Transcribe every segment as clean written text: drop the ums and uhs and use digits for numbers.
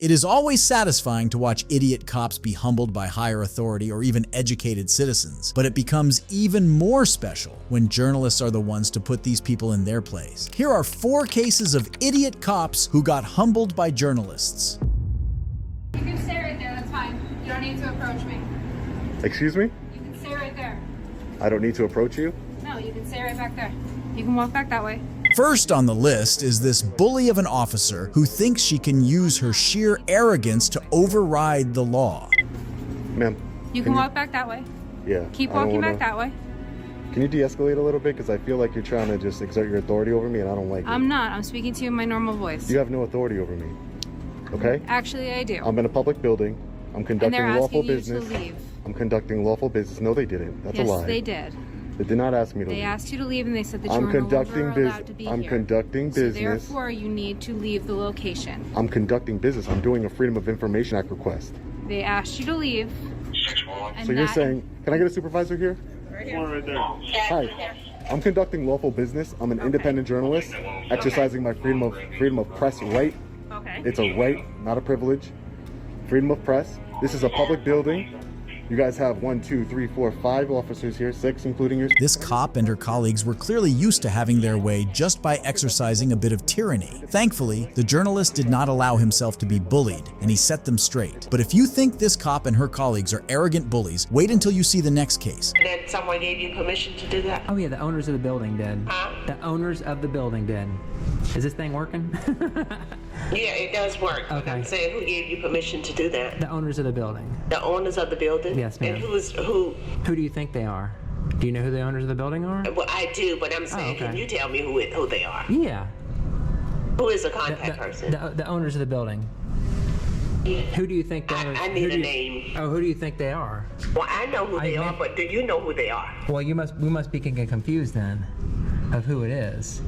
It is always satisfying to watch idiot cops be humbled by higher authority or even educated citizens, but it becomes even more special when journalists are the ones to put these people in their place. Here are 4 cases of idiot cops who got humbled by journalists. You can stay right there, that's fine. You don't need to approach me. Excuse me? You can stay right there. I don't need to approach you? No, you can stay right back there. You can walk back that way. First on the list is this bully of an officer who thinks she can use her sheer arrogance to override the law. Ma'am. You can walk back that way. Yeah. Keep walking back that way. Can you de-escalate a little bit? Because I feel like you're trying to just exert your authority over me and I don't like it. I'm not. I'm speaking to you in my normal voice. You have no authority over me. Okay? Actually, I do. I'm in a public building. I'm conducting lawful business. And they're asking you to leave. I'm conducting lawful business. No, they didn't. That's a lie. Yes, they did. They did not ask me to leave. They asked you to leave and they said that you were no longer allowed to be here. I'm conducting business. So therefore, you need to leave the location. I'm conducting business. I'm doing a Freedom of Information Act request. They asked you to leave. So you're saying, can I get a supervisor here? Right there. Hi. I'm conducting lawful business. I'm an independent journalist, exercising my freedom of press right. Okay. It's a right, not a privilege. Freedom of press. This is a public building. You guys have 1, 2, 3, 4, 5 officers here, 6 including yourself. This cop and her colleagues were clearly used to having their way just by exercising a bit of tyranny. Thankfully, the journalist did not allow himself to be bullied, and he set them straight. But if you think this cop and her colleagues are arrogant bullies, wait until you see the next case. That someone gave you permission to do that? Oh yeah, the owners of the building did. Huh? The owners of the building did. Is this thing working? Yeah, it does work. Okay. I'm saying, who gave you permission to do that? The owners of the building. The owners of the building? Yes, ma'am. And who? Who do you think they are? Do you know who the owners of the building are? Well, I do, but I'm saying, okay. Can you tell me who they are? Yeah. Who is the contact person? The owners of the building. Who do you think they are? I need a name. Oh, who do you think they are? Well, I know who they are, but do you know who they are? Well, we must be getting confused then of who it is.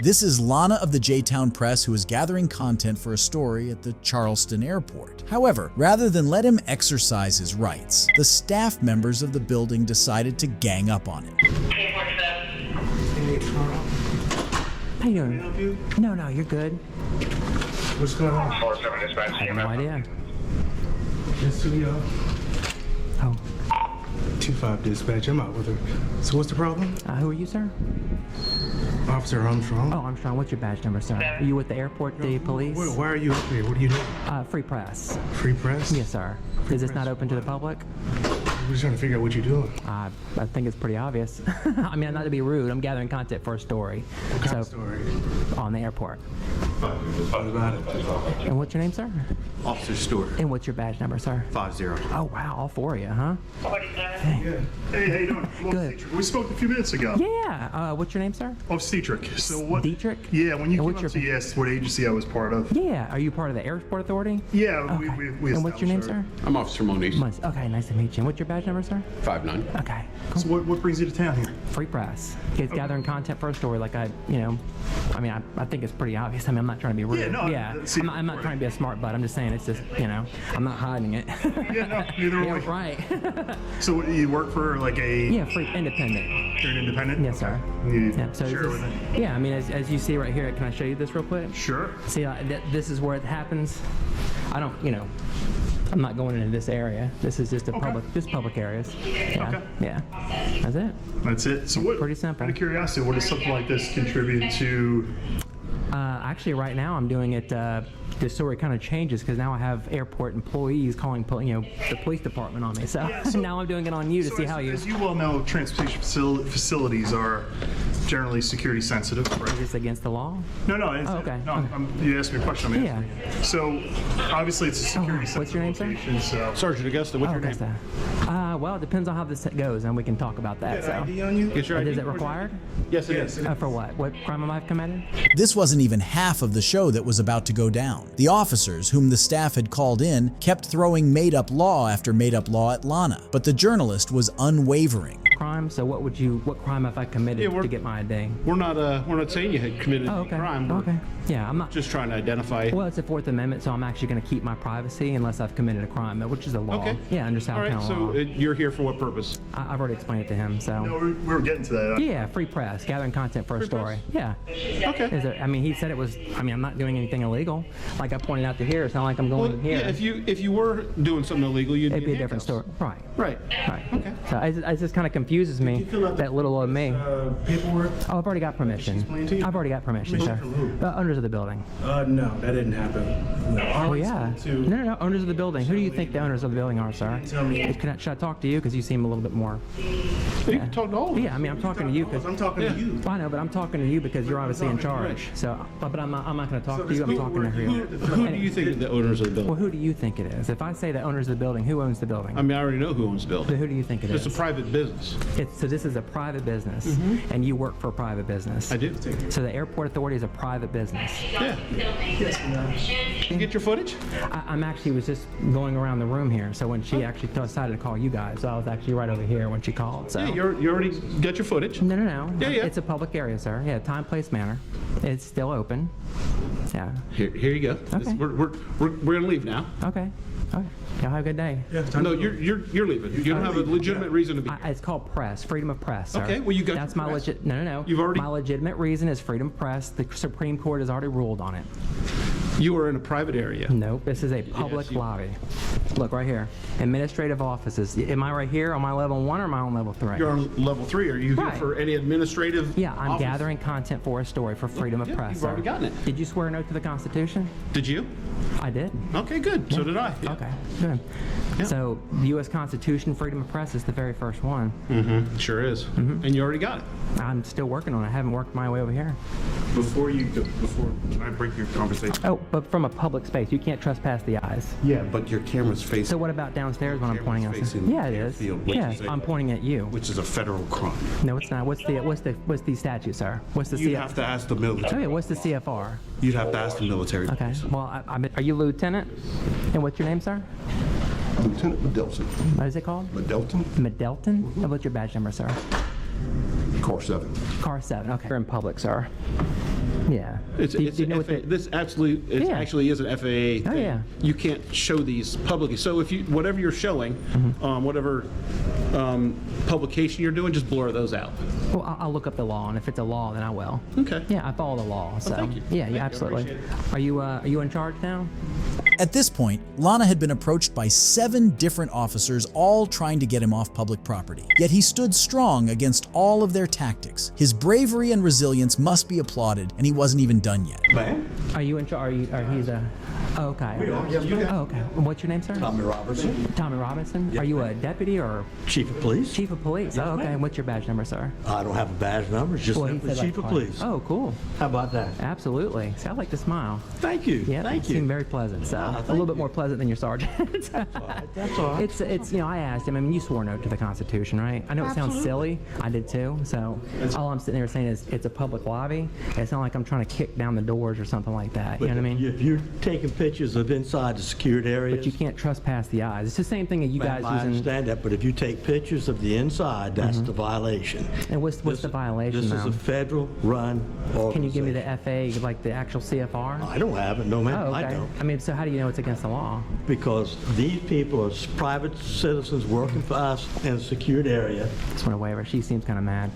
This is Lana of the J-Town Press, who is gathering content for a story at the Charleston airport. However, rather than let him exercise his rights, the staff members of the building decided to gang up on him. Hey, Carl. How you doing? Can I help you? No, you're good. What's going on? I have no idea. Yes, studio. Oh, 2-5 dispatch. I'm out with her. So what's the problem? who are you, sir? Officer Armstrong. Oh, Armstrong, what's your badge number, sir? Are you with the airport, the police? Why are you up here? What do you do? Free press. Free press? Yes, sir. Is this not open to the public? We're just trying to figure out what you're doing. I think it's pretty obvious. I mean, not to be rude, I'm gathering content for a story. What kind of story? On the airport. What about it? And what's your name, sir? Officer Stewart, And what's your badge number, sir? 50. Oh, wow, all 4 of you, huh? Yeah. Hey, how you doing? Good. We spoke a few minutes ago. Yeah. What's your name, sir? Dietrich. So what? Dietrich? Yeah, when you And came what's up to you asked what agency I was part of. Yeah. Are you part of the Airport Authority? Yeah, Okay. we And what's your name, established sir? I'm Officer Moniz, Okay, nice to meet you. And what's your badge number, sir? 5'9". Okay. that. So what brings you to town here? Free press. Kids gathering content for a story like I think it's pretty obvious. I mean, I'm not trying to be rude. Yeah, no, see, I'm not trying to be a smart butt. I'm just saying it's just, I'm not hiding it. Yeah, no, neither Yeah, are we. right. So what, you work for like a... Yeah, free independent. You're an independent? Yes, sir. You Yeah, so share is with this, it? yeah, I mean, as you see right here, can I show you this real quick? Sure. See, this is where it happens. I don't, I'm not going into this area. This is just public areas. Yeah, Okay. yeah, that's it. That's it. So what? Pretty simple. Out of curiosity, what does something like this contribute to? Actually, right now I'm doing it. The story kind of changes because now I have airport employees calling, the police department on me. So, Yeah, so- now I'm doing it on you to see how you. As you well know, transportation facilities are generally security sensitive, right? Is this against the law? No, okay. No, you asked me a question. I'm Yeah. answering it. So obviously it's a security sensitive What's your name, sir? location, so. Sergeant Augusta, what's your name? Augusta. Well, it depends on how this goes, and we can talk about that. So, ID on you? Get your ID. is it required? Yes, it is. For what? What crime am I committed? This wasn't even half of the show that was about to go down. The officers, whom the staff had called in, kept throwing made-up law after made-up law at Lana, but the journalist was unwavering. crime. So what crime have I committed to get my ID? We're not saying you had committed Oh, any okay. crime. We're Okay. Yeah, I'm not. just trying to identify. Well, it's the Fourth Amendment, so I'm actually going to keep my privacy unless I've committed a crime, which is a law. Okay. Yeah, under South All right. Carolina So law. you're here for what purpose? I've already explained it to him. So. No, we were getting to that. Yeah, free press, gathering content for a story. Yeah. Okay. He said it was. I'm not doing anything illegal. Like I pointed out to here, it's not like I'm going in here. Yeah. If you were doing something illegal, you'd It'd be a different handcuffs. story. Right. Right. Okay. So it just kind of confuses me, that little old me. Paperwork? Oh, I've already got permission. explained to you? I've already got permission, sir. Permission from who? Owners of the building. No, that didn't happen. No. Oh, yeah. No, owners of the building. Who do you think the owners of the building are, sir? Tell me. Should I talk to you? Because you seem a little bit more. You can talk to all of us. Yeah, I'm talking to you because. I'm talking to you. I know, but I'm talking to you because you're obviously in charge. So, but I'm not going to talk to you. I'm talking to you. Who do you think are the owners of the building? Well, who do you think it is? If I say the owners of the building, who owns the building? I mean, I already know who owns the building. But who do you think it is? It's a private business. So this is a private business, and you work for a private business. I do. So the airport authority is a private business. Yeah. You get your footage? I'm actually was just going around the room here. So when she actually decided to call you guys, so I was actually right over here when she called. So Yeah, you already got your footage. no. Yeah. It's a public area, sir. Yeah, time, place, manner. It's still open. Yeah. Here you go. Okay. We're gonna leave now. Okay. Y'all have a good day. No, you're leaving. You don't have a legitimate reason to be. It's called press, freedom of press, sir. Okay, well, you got That's your my press. legit. No. You've already- My legitimate reason is freedom of press. The Supreme Court has already ruled on it. You are in a private area. Nope, this is a public lobby. Look right here. Administrative offices. Am I right here on my level 1 or am I on level 3? You're on level 3. Are you here Right. for any administrative? Yeah, I'm office? gathering content for a story for freedom of Yeah, press. you've already sir. gotten it. Did you swear an oath to the Constitution? Did you? I did. Okay, good. So did I. Yeah. Okay, good. Yeah. So, the U.S. Constitution, freedom of press is the very first one. Sure is. And you already got it. I'm still working on it. I haven't worked my way over here. Before I break your conversation. Oh, but from a public space, you can't trespass the eyes. Yeah, but your camera's facing. So what about downstairs when I'm pointing out? facing Yeah, it is. airfield, which Yeah, is a- I'm pointing at you. which is a federal crime. No, it's not. What's the statute, sir? What's the You'd CFR? have to ask the Oh military. yeah, what's the CFR? You'd have to ask the military. Okay. Well, are you lieutenant? And what's your name, sir? Lieutenant Middleton. What is it called? Middleton, Middleton? What's your badge number, sir? Car 7. Car 7. Okay. You're in public, sir. Yeah. It's Do you an know what FAA. the- This actually Yeah. actually is an FAA thing. Oh, yeah. You can't show these publicly. So if you whatever you're showing, whatever publication you're doing, just blur those out. Well, I'll look up the law, and if it's a law, then I will. Okay. Yeah, I follow the law. So. thank you. Yeah, absolutely. Are you in charge now? At this point, Lana had been approached by 7 different officers, all trying to get him off public property. Yet he stood strong against all of their tactics. His bravery and resilience must be applauded, and he wasn't even done yet. Ma'am? Are you in charge? He's a. Oh, okay. Oh, okay. What's your name, sir? Tommy Robertson, Tommy Robinson. Are you a deputy or Chief of Police. chief of police? Oh, okay. ma'am. What's your badge number, sir? I don't have a badge number, it's just Well, he simply said, like, Chief of part- Police. Oh, cool. How about that? Absolutely. See, I like to smile. Thank you. Yeah, Thank you seem you. very pleasant. So a thank little bit you. more pleasant than your sergeant. That's all right. It's I asked him. I mean, you swore an oath to the Constitution, right? I know it sounds silly. I did too. So all I'm sitting there saying is it's a public lobby. It's not like I'm trying to kick down the doors or something like that. You know what I mean? If you're taking pictures of inside the secured areas, But you can't trespass the eyes. It's the same thing that you ma'am, guys I using. understand that, but if you take pictures of the inside, that's the violation. And what's This- the violation This now? is a federal-run organization. Can you give me the FA, like the actual CFR? I don't have it, no ma'am, Oh, okay. I don't. I mean, so how do you know it's against the law? Because these people are private citizens working for us in a secured area. Just want to waiver. She seems kind of mad.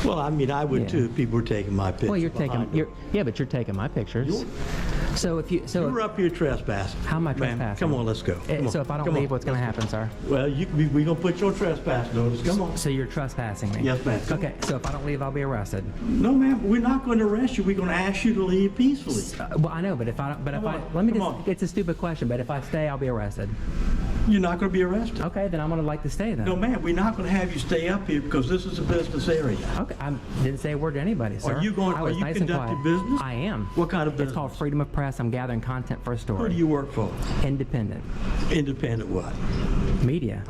Well, I mean, I would Yeah. too if people were taking my pictures. Well, you're taking behind them. but you're taking my pictures. So if you You were up here trespassing. how am I Ma'am, trespassing? come on, let's go. Come on, So if I don't come on. leave, what's going to happen, sir? Well, we're going to put you on trespass notice. Come on. So you're trespassing me? Yes, ma'am. Come Okay, so if I don't leave, I'll be arrested. No, ma'am, we're not going to arrest you. We're going to ask you to leave peacefully. Well, I know, but if I don't, Come on, let me come just, on. it's a stupid question, but if I stay, I'll be arrested. You're not going to be arrested. Okay, then I'm going to like to stay then. No, ma'am, we're not going to have you stay up here because this is a business area. Okay, I didn't say a word to anybody, sir. you going- I are was you nice and conducting quiet. business? I am. What kind of It's called business? freedom of press. I'm gathering content for a story. Who do you work for? Independent. Independent what? Media.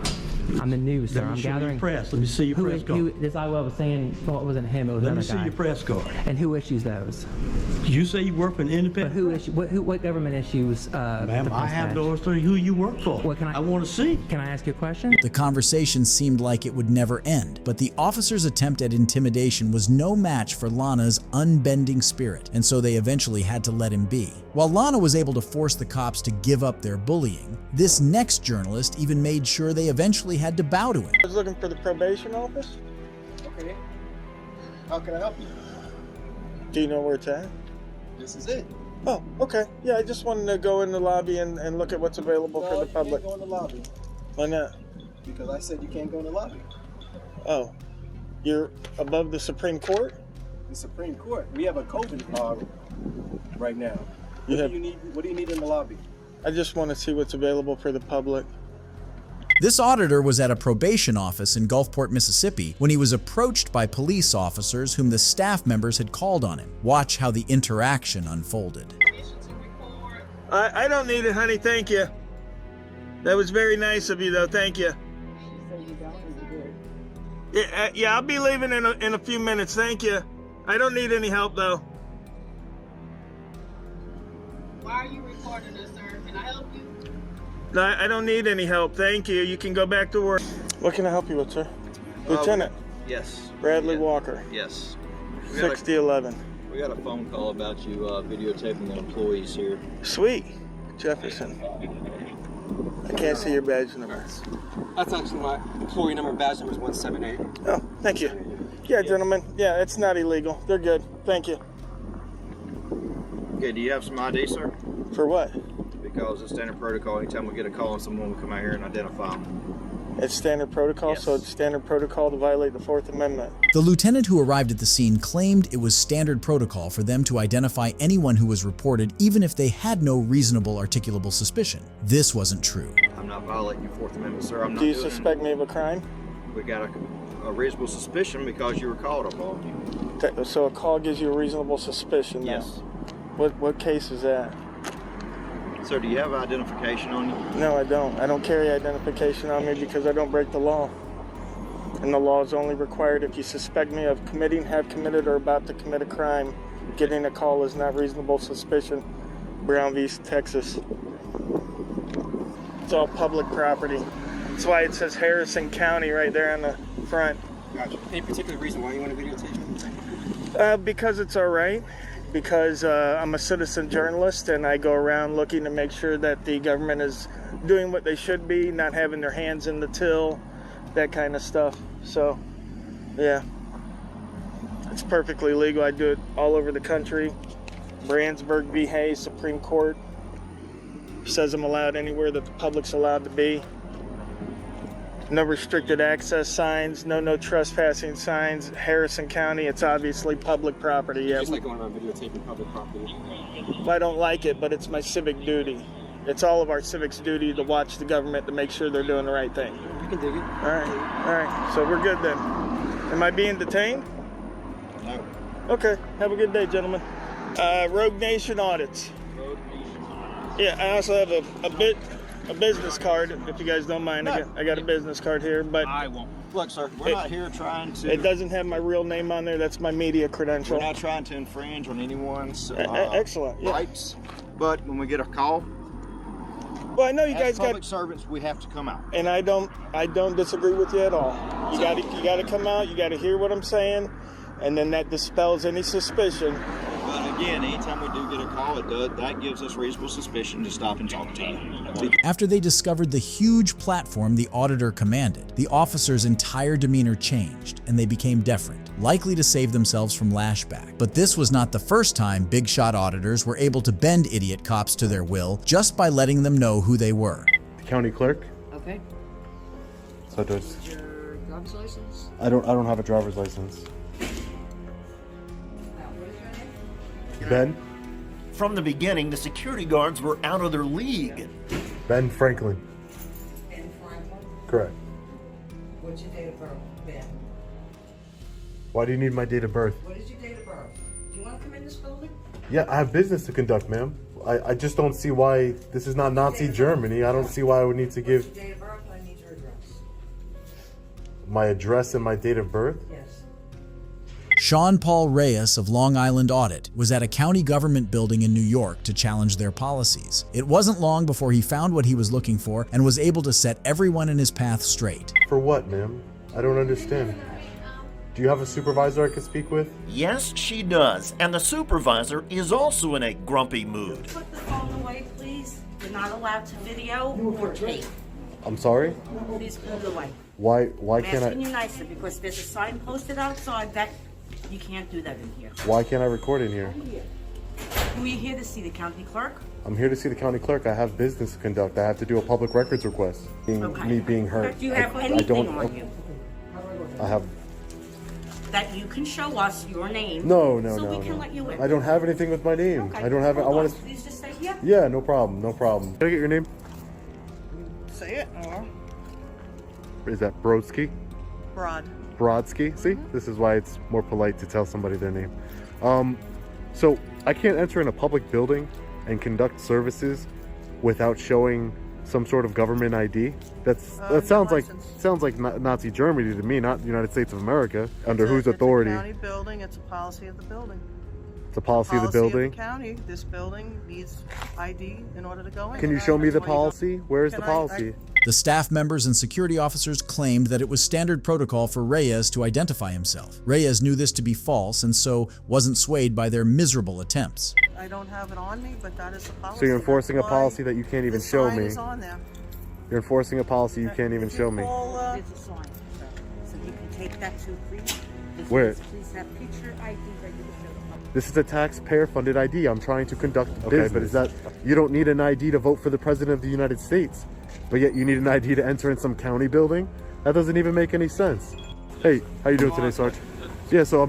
I'm the news, sir. Let me I'm show you gathering. your press. Let me see your press card. This I was saying. Well, it wasn't him. It was Let another me see guy. your press card. And who issues those? You say you work for an But independent who press? issue? What government issues? Ma'am, the I press have badge? no authority who you work for. What can I want to see. Can I ask you a question? The conversation seemed like it would never end, but the officer's attempt at intimidation was no match for Lana's unbending spirit, and so they eventually had to let him be. While Lana was able to force the cops to give up their bullying, this next journalist even made sure they eventually had to bow to him. I was looking for the probation office. Okay. How can I help you? Do you know where it's at? This is it. Oh, okay. Yeah, I just wanted to go in the lobby and look at what's available for the public. You can't go in the lobby. Why not? Because I said you can't go in the lobby. Oh, you're above the Supreme Court? The Supreme Court. We have a COVID right now. What do you need in the lobby? I just want to see what's available for the public. This auditor was at a probation office in Gulfport, Mississippi, when he was approached by police officers whom the staff members had called on him. Watch how the interaction unfolded. I don't need it, honey. Thank you. That was very nice of you, though. Thank you. Yeah, I'll be leaving in a few minutes. Thank you. I don't need any help, though. Why are you recording us, sir? Can I help you? No, I don't need any help. Thank you. You can go back to work. What can I help you with, sir? Lieutenant Yes. Bradley Walker. Yes. 6011. We got a phone call about you videotaping the employees here. Sweet. Jefferson. I can't see your badge number. That's actually my employee number. Badge number is 178. Oh, thank you. Yeah, gentlemen. Yeah, it's not illegal. They're good. Thank you. Okay, do you have some ID, sir? For what? Because it's standard protocol. Anytime we get a call on someone, we come out here and identify them. It's standard protocol, Yes. so it's standard protocol to violate the Fourth Amendment. The lieutenant who arrived at the scene claimed it was standard protocol for them to identify anyone who was reported, even if they had no reasonable articulable suspicion. This wasn't true. I'm not violating your Fourth Amendment, sir. I'm not Do you doing suspect me of a crime? We got a reasonable suspicion because you were called upon. So a call gives you a reasonable suspicion, though? Yes. What case is that? Sir, do you have identification on you? No, I don't. I don't carry identification on me because I don't break the law. And the law is only required if you suspect me of committing, have committed, or about to commit a crime. Getting a call is not reasonable suspicion. Brown v. Texas. It's all public property. That's why it says Harrison County right there on the front. Gotcha. Any particular reason why you want to videotape? Because it's all right. Because I'm a citizen journalist and I go around looking to make sure that the government is doing what they should be, not having their hands in the till, that kind of stuff. So, yeah, it's perfectly legal. I do it all over the country. Brandsburg v. Hayes, Supreme Court says I'm allowed anywhere that the public's allowed to be. No restricted access signs, no trespassing signs. Harrison County, it's obviously public property. Yeah. Just like going around videotaping public property. Well, I don't like it, but it's my civic duty. It's all of our civics' duty to watch the government to make sure they're doing the right thing. You can dig it. All right. So we're good then. Am I being detained? No. Okay. Have a good day, gentlemen. Rogue Nation Audits. Yeah, I also have a business card, if you guys don't mind. No. I got a business card here, but I won't. Look, sir, we're not here trying to... It doesn't have my real name on there. That's my media credential. We're not trying to infringe on anyone's excellent. Yeah. rights, but when we get a call, well, I know you as guys public servants, we have to come out. And I don't disagree with you at all. You got to come out. You got to hear what I'm saying, and then that dispels any suspicion. But again, anytime we do get a call, that gives us reasonable suspicion to stop and talk to you. After they discovered the huge platform the auditor commanded, the officers' entire demeanor changed and they became deferent, likely to save themselves from lashback. But this was not the first time big shot auditors were able to bend idiot cops to their will just by letting them know who they were. The county clerk. Okay. So does Your driver's license? I don't have a driver's license. What is your name? Ben? From the beginning, the security guards were out of their league. Ben Franklin. Ben Franklin? Correct. What's your date of birth, Ben? Why do you need my date of birth? What is your date of birth? Do you want to come in this building? Yeah, I have business to conduct, ma'am. I just don't see why this is not Nazi Germany. I don't see why I would need to give... What's your date of birth? I need your address. My address and my date of birth? Yes. Sean Paul Reyes of Long Island Audit was at a county government building in New York to challenge their policies. It wasn't long before he found what he was looking for and was able to set everyone in his path straight. For what, ma'am? I don't understand. Do you have a supervisor I could speak with? Yes, she does. And the supervisor is also in a grumpy mood. Put the phone away, please. You're not allowed to video or tape. I'm sorry? Please put it away. Why I'm can't asking I you nicely because there's a sign posted outside that you can't do that in here. why can't I record in here? Were you here to see the county clerk? I'm here to see the county clerk. I have business to conduct. I have to do a public records request. Me being hurt. Do you have I anything don't on you I have that you can show us your name? no, So we can let you in. I don't have anything with my name. Okay. I don't have it. I Hold want on. to Please just stay here. Yeah, no problem. Can I get your name? Say it, or Is that Brodsky? broad. Brodsky? See? This is why it's more polite to tell somebody their name. So I can't enter in a public building and conduct services without showing some sort of government ID. That sounds like Nazi Germany to me, not the United States of America. Under whose authority? It's a county building. It's a policy of the building. It's a policy of the building. County. This building needs ID in order to go in. Can you show me the policy? Where is the policy? The staff members and security officers claimed that it was standard protocol for Reyes to identify himself. Reyes knew this to be false and so wasn't swayed by their miserable attempts. I don't have it on me, but that is the policy. So you're enforcing a policy that you can't even show me. The sign is on there. You're enforcing a policy you can't even show me. There's a sign, so you can take that too, please. Where? Please have picture ID ready to show the public. This is a taxpayer-funded ID. I'm trying to conduct business. But is that you don't need an ID to vote for the President of the United States, but yet you need an ID to enter in some county building? That doesn't even make any sense. Hey, how you doing today, Sarge? Yeah, so I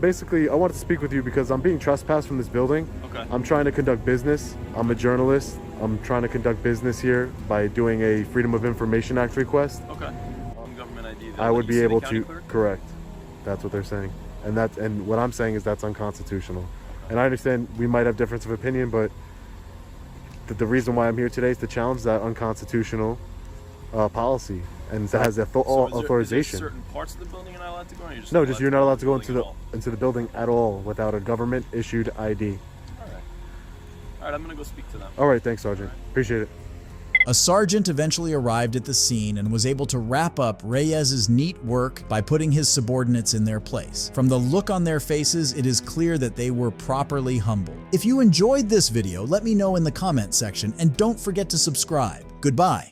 wanted to speak with you because I'm being trespassed from this building. Okay. I'm trying to conduct business. I'm a journalist. I'm trying to conduct business here by doing a Freedom of Information Act request. Okay. Government ID. I would be able to, clerk? correct. That's what they're saying. And what I'm saying is that's unconstitutional. And I understand we might have difference of opinion, but the reason why I'm here today is to challenge that unconstitutional policy, and that has authorization. Is there certain parts of the building you're not allowed to go in? No, just you're not allowed to go into the building at all without a government issued ID. All right, I'm gonna go speak to them. All right, thanks, Sergeant. Appreciate it. A sergeant eventually arrived at the scene and was able to wrap up Reyes's neat work by putting his subordinates in their place. From the look on their faces, it is clear that they were properly humbled. If you enjoyed this video, let me know in the comment section and don't forget to subscribe. Goodbye.